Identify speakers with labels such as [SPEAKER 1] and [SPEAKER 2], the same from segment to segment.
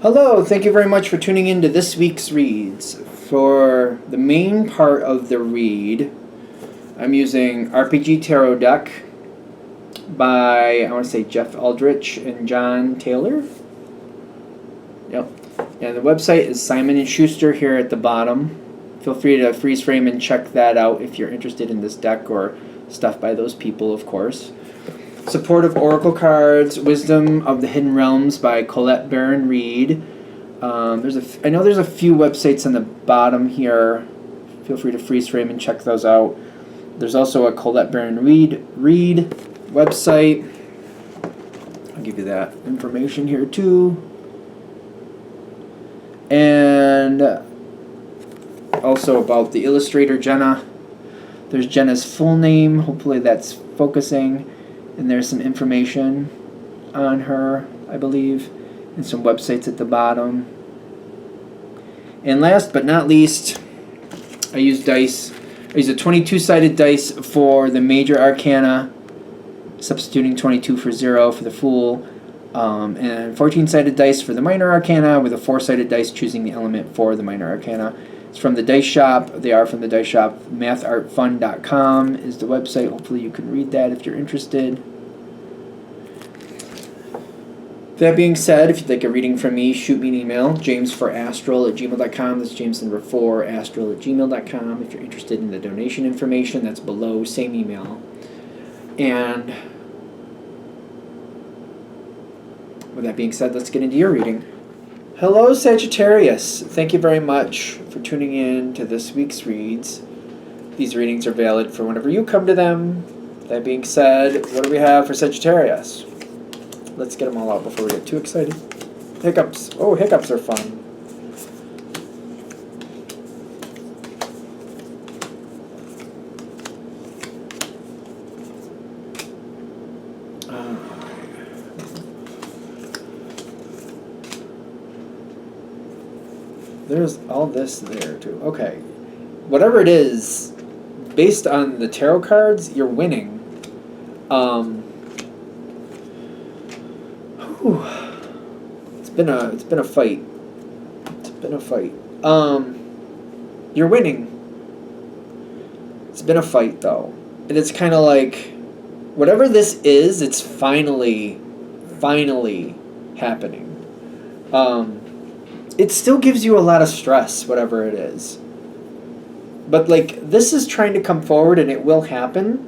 [SPEAKER 1] Hello, thank you very much for tuning in to this week's reads. For the main part of the read, I'm using RPG Tarot deck by, I want to say, Jeff Aldrich and John Taylor. Yep. And the website is Simon & Schuster here at the bottom. Feel free to freeze frame and check that out if you're interested in this deck or stuff by those people, of course. Supportive Oracle cards, Wisdom of the Hidden Realms by Colette Baron Reed. I know there's a few websites on the bottom here. Feel free to freeze frame and check those out. There's also a Colette Baron Reed website. I'll give you that information here too. And also about the illustrator Jenna. There's Jenna's full name. Hopefully that's focusing. And there's some information on her, I believe, and some websites at the bottom. And last but not least, I use dice. I use a 22-sided dice for the major arcana, substituting 22 for 0 for the Fool, and 14-sided dice for the minor arcana, with a 4-sided dice choosing the element for the minor arcana. It's from the Dice Shop. They are from the Dice Shop. MathArtFun.com is the website. Hopefully you can read that if you're interested. That being said, if you'd like a reading from me, shoot me an email, jamesforastral@gmail.com. That's james4astral@gmail.com. If you're interested in the donation information, that's below, same email. And with that being said, let's get into your reading. Hello, Sagittarius. Thank you very much for tuning in to this week's reads. These readings are valid for whenever you come to them. That being said, what do we have for Sagittarius? Let's get them all out before we get too excited. Hiccups. Oh, hiccups are fun. There's all this there too. Okay. Whatever it is, based on the tarot cards, you're winning. It's been a fight. It's been a fight. You're winning. It's been a fight though. And it's kind of like whatever this is, it's finally happening. It still gives you a lot of stress, whatever it is. But, like, this is trying to come forward, and it will happen.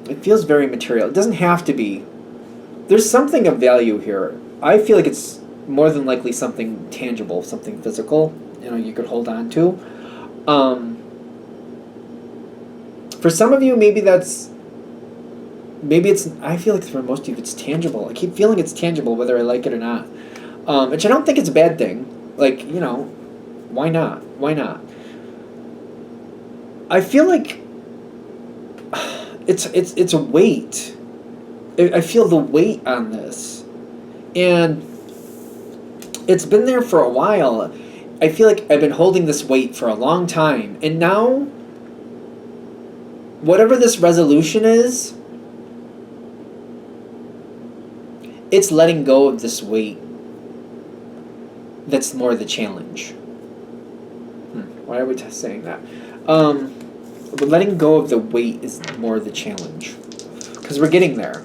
[SPEAKER 1] It feels very material. It doesn't have to be. There's something of value here. I feel like it's more than likely something tangible, something physical, you could hold on to. For some of you, maybe it's, I feel like for most of you, it's tangible. I keep feeling it's tangible, whether I like it or not. Which I don't think it's a bad thing. Like, why not? Why not? I feel like it's a weight. I feel the weight on this. And it's been there for a while. I feel like I've been holding this weight for a long time. And now, whatever this resolution is, it's letting go of this weight. That's more the challenge. Why are we saying that? But letting go of the weight is more the challenge. Because we're getting there.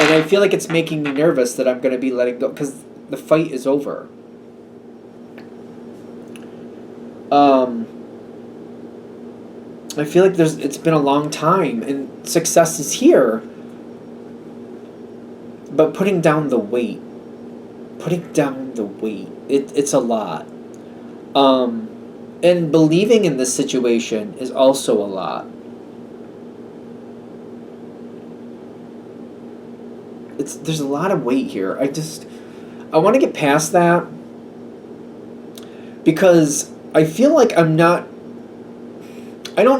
[SPEAKER 1] And I feel like it's making me nervous that I'm going to be letting go. Because the fight is over. I feel like it's been a long time. And success is here. But putting down the weight. It's a lot. And believing in this situation is also a lot. There's a lot of weight here. I want to get past that. Because I feel like I don't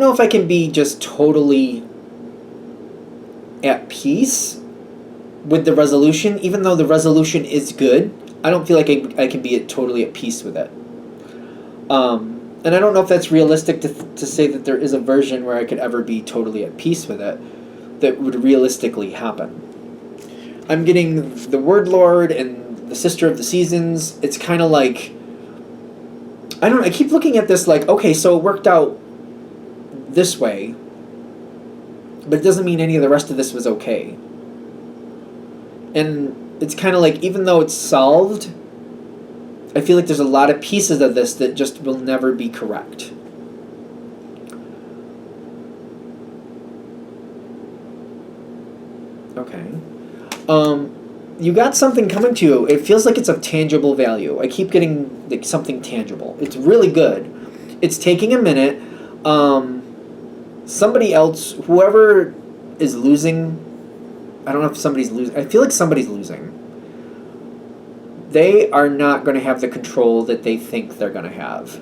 [SPEAKER 1] know if I can be just totally at peace with the resolution, even though the resolution is good. I don't feel like I can be totally at peace with it. And I don't know if that's realistic to say that there is a version where I could ever be totally at peace with it that would realistically happen. I'm getting the Word Lord and the Sister of the Seasons. It's kind of like, I don't know, I keep looking at this like, okay, so it worked out this way, but it doesn't mean any of the rest of this was okay. And it's kind of like, even though it's solved, I feel like there's a lot of pieces of this that just will never be correct. Okay. You got something coming to you. It feels like it's of tangible value. I keep getting like something tangible. It's really good. It's taking a minute. Somebody else, whoever is losing, I don't know if somebody's losing. I feel like somebody's losing. They are not going to have the control that they think they're going to have.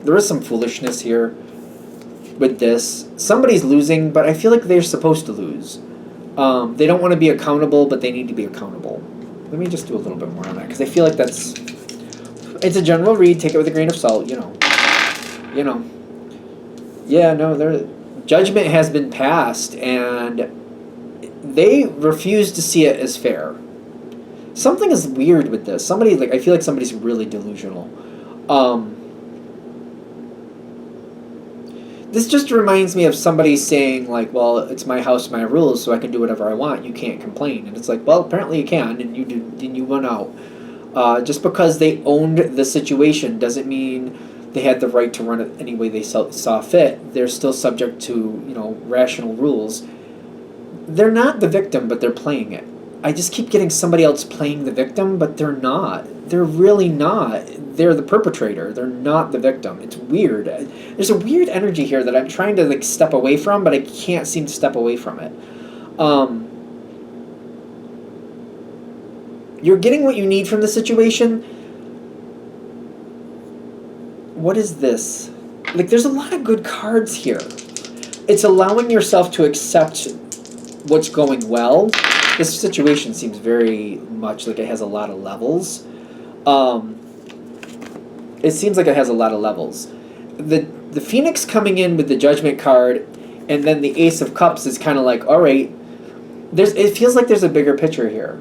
[SPEAKER 1] There is some foolishness here with this. Somebody's losing, but I feel like they're supposed to lose. They don't want to be accountable, but they need to be accountable. Let me just do a little bit more on that, because I feel like it's a general read. Take it with a grain of salt, you know. Yeah, no, judgment has been passed, and they refuse to see it as fair. Something is weird with this. I feel like somebody's really delusional. This just reminds me of somebody saying, like, well, it's my house, my rules, so I can do whatever I want. You can't complain. And it's like, well, apparently you can, and you went out. Just because they owned the situation doesn't mean they had the right to run it any way they saw fit. They're still subject to, rational rules. They're not the victim, but they're playing it. I just keep getting somebody else playing the victim, but they're not. They're really not. They're the perpetrator. They're not the victim. It's weird. There's a weird energy here that I'm trying to step away from, but I can't seem to step away from it. You're getting what you need from the situation. What is this? There's a lot of good cards here. It's allowing yourself to accept what's going well. This situation seems very much like it has a lot of levels. It seems like it has a lot of levels. The Phoenix coming in with the Judgment card, and then the Ace of Cups is kind of like, all right, it feels like there's a bigger picture here.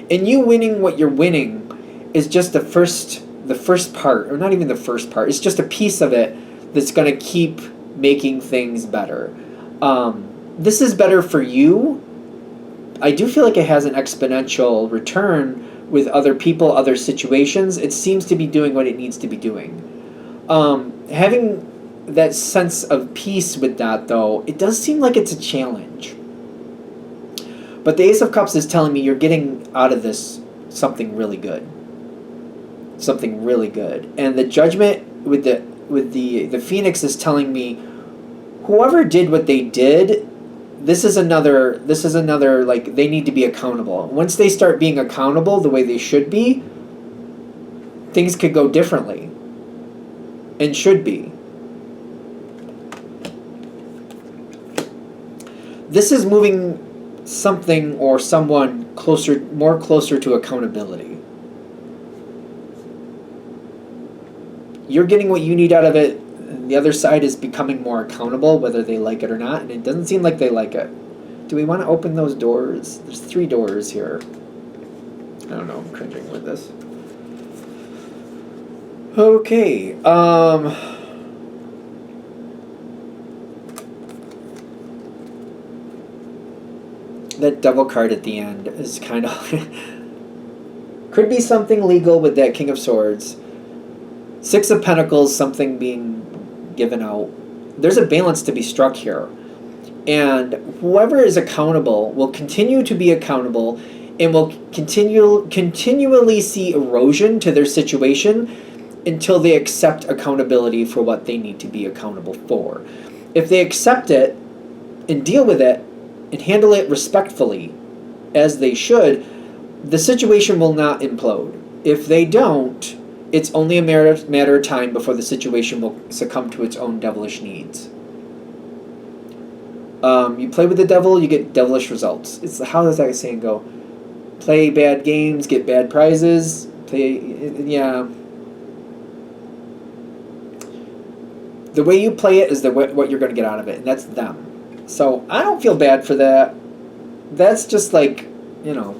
[SPEAKER 1] And you winning what you're winning is just the first part, or not even the first part. It's just a piece of it that's going to keep making things better. This is better for you. I do feel like it has an exponential return with other people, other situations. It seems to be doing what it needs to be doing. Having that sense of peace with that, though, it does seem like it's a challenge. But the Ace of Cups is telling me you're getting out of this something really good. Something really good. And the Judgment with the Phoenix is telling me whoever did what they did, this is another like, they need to be accountable. Once they start being accountable the way they should be, things could go differently. And should be. This is moving something or someone more closer to accountability. You're getting what you need out of it, and the other side is becoming more accountable, whether they like it or not, and it doesn't seem like they like it. Do we want to open those doors? There's 3 doors here. I don't know, I'm cringing with this. Okay, that Devil card at the end is kind of could be something legal with that King of Swords. 6 of Pentacles, something being given out. There's a balance to be struck here. And whoever is accountable will continue to be accountable and will continually see erosion to their situation until they accept accountability for what they need to be accountable for. If they accept it and deal with it and handle it respectfully, as they should, the situation will not implode. If they don't, it's only a matter of time before the situation will succumb to its own devilish needs. You play with the devil, you get devilish results. How does that saying go? Play bad games, get bad prizes. The The way you play it is what you're going to get out of it, and that's them. So I don't feel bad for that. That's just like, you know,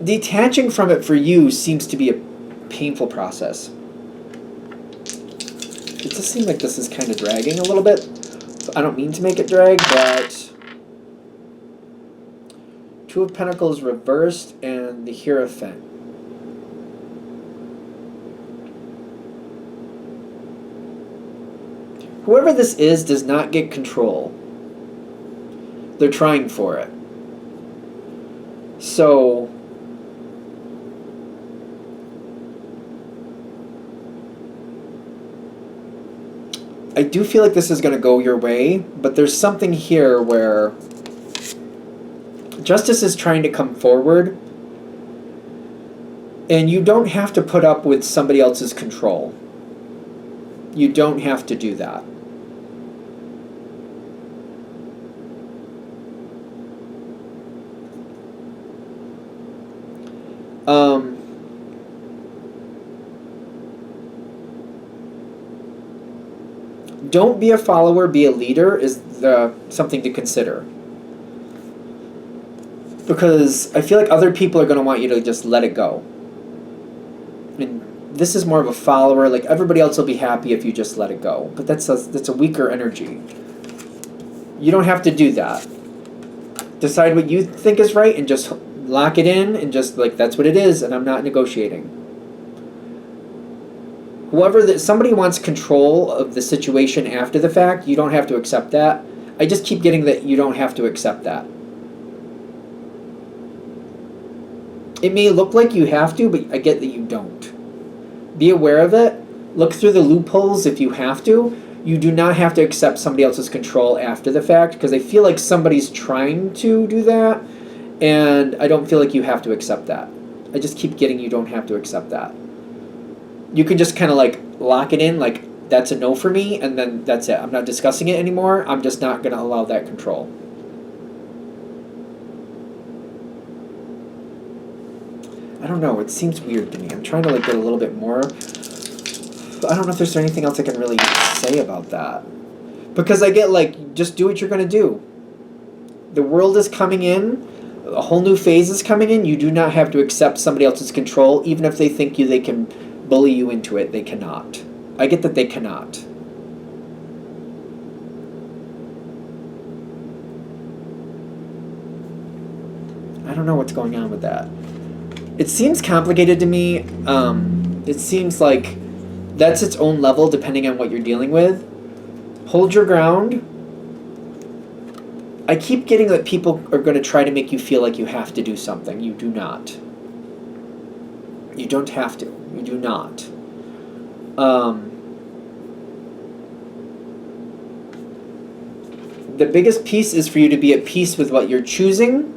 [SPEAKER 1] detaching from it for you seems to be a painful process. It does seem like this is kind of dragging a little bit. I don't mean to make it drag, but Two of Pentacles reversed and the Hierophant. Whoever this is does not get control. They're trying for it. So I do feel like this is going to go your way, but there's something here where Justice is trying to come forward, and you don't have to put up with somebody else's control. You don't have to do that. Don't be a follower, be a leader is something to consider. Because I feel like other people are going to want you to just let it go. And this is more of a follower, like everybody else will be happy if you just let it go. But that's a weaker energy. You don't have to do that. Decide what you think is right and just lock it in and just like that's what it is and I'm not negotiating. Somebody wants control of the situation after the fact, you don't have to accept that. I just keep getting that you don't have to accept that. It may look like you have to, but I get that you don't. Be aware of it. Look through the loopholes if you have to. You do not have to accept somebody else's control after the fact, because I feel like somebody's trying to do that, and I don't feel like you have to accept that. I just keep getting you don't have to accept that. You can just kind of like lock it in, like that's a no for me, and then that's it. I'm not discussing it anymore. I'm just not going to allow that control. I don't know. It seems weird to me. I'm trying to like get a little bit more. But I don't know if there's anything else I can really say about that. Because I get like, just do what you're going to do. The world is coming in. A whole new phase is coming in. You do not have to accept somebody else's control, even if they think they can bully you into it. They cannot. I get that they cannot. I don't know what's going on with that. It seems complicated to me. It seems like that's its own level depending on what you're dealing with. Hold your ground. I keep getting that people are going to try to make you feel like you have to do something. You do not. You don't have to. You do not. The biggest piece is for you to be at peace with what you're choosing.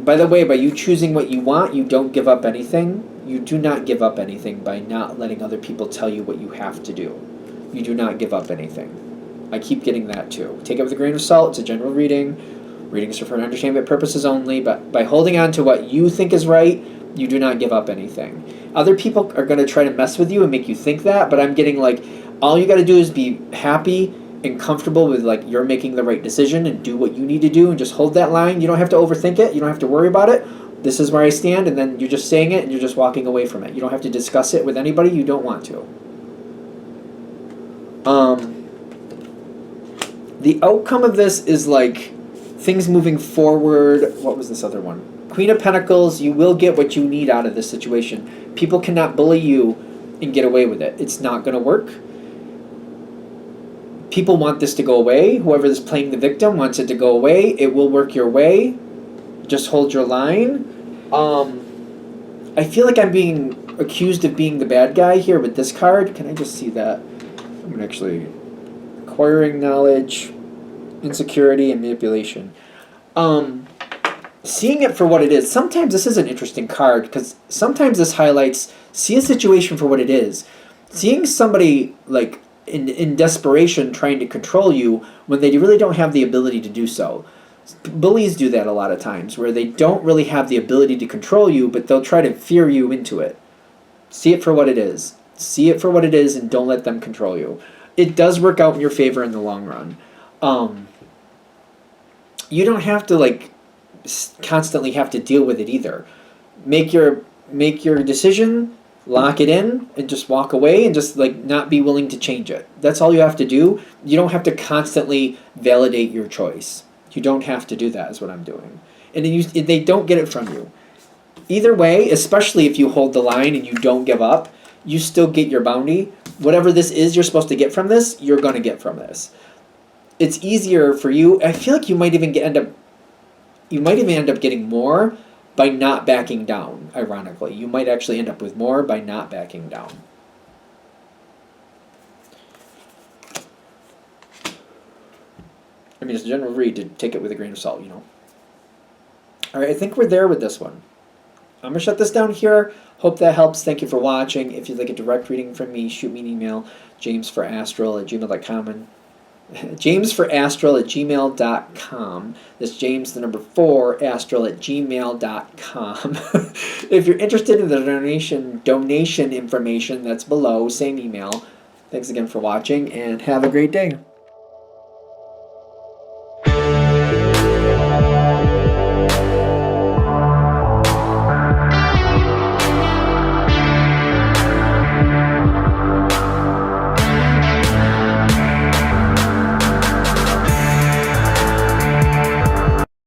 [SPEAKER 1] By the way, by you choosing what you want, you don't give up anything. You do not give up anything by not letting other people tell you what you have to do. You do not give up anything. I keep getting that too. Take it with a grain of salt. It's a general reading. Readings are for entertainment purposes only. But by holding on to what you think is right, you do not give up anything. Other people are going to try to mess with you and make you think that, but I'm getting like, all you got to do is be happy and comfortable with like you're making the right decision and do what you need to do and just hold that line. You don't have to overthink it. You don't have to worry about it. This is where I stand, and then you're just saying it and you're just walking away from it. You don't have to discuss it with anybody you don't want to. The outcome of this is like things moving forward. What was this other one? Queen of Pentacles, you will get what you need out of this situation. People cannot bully you and get away with it. It's not going to work. People want this to go away. Whoever is playing the victim wants it to go away. It will work your way. Just hold your line. I feel like I'm being accused of being the bad guy here with this card. Can I just see that? I'm actually acquiring knowledge, insecurity, and manipulation. Seeing it for what it is. Sometimes this is an interesting card because sometimes this highlights, see a situation for what it is. Seeing somebody like in desperation trying to control you when they really don't have the ability to do so. Bullies do that a lot of times where they don't really have the ability to control you, but they'll try to fear you into it. See it for what it is. See it for what it is and don't let them control you. It does work out in your favor in the long run. You don't have to like constantly have to deal with it either. Make your decision, lock it in, and just walk away and just like not be willing to change it. That's all you have to do. You don't have to constantly validate your choice. You don't have to do that is what I'm doing. And then they don't get it from you. Either way, especially if you hold the line and you don't give up, you still get your bounty. Whatever this is you're supposed to get from this, you're going to get from this. It's easier for you. I feel like you might even end up getting more by not backing down, ironically. You might actually end up with more by not backing down. I mean, it's a general read to take it with a grain of salt, you know. All right, I think we're there with this one. I'm going to shut this down here. Hope that helps. Thank you for watching. If you'd like a direct reading from me, shoot me an email, jamesforastral@gmail.com. jamesforastral@gmail.com. That's James, the number 4, astral@gmail.com. If you're interested in the donation information that's below, same email. Thanks again for watching, and have a great day.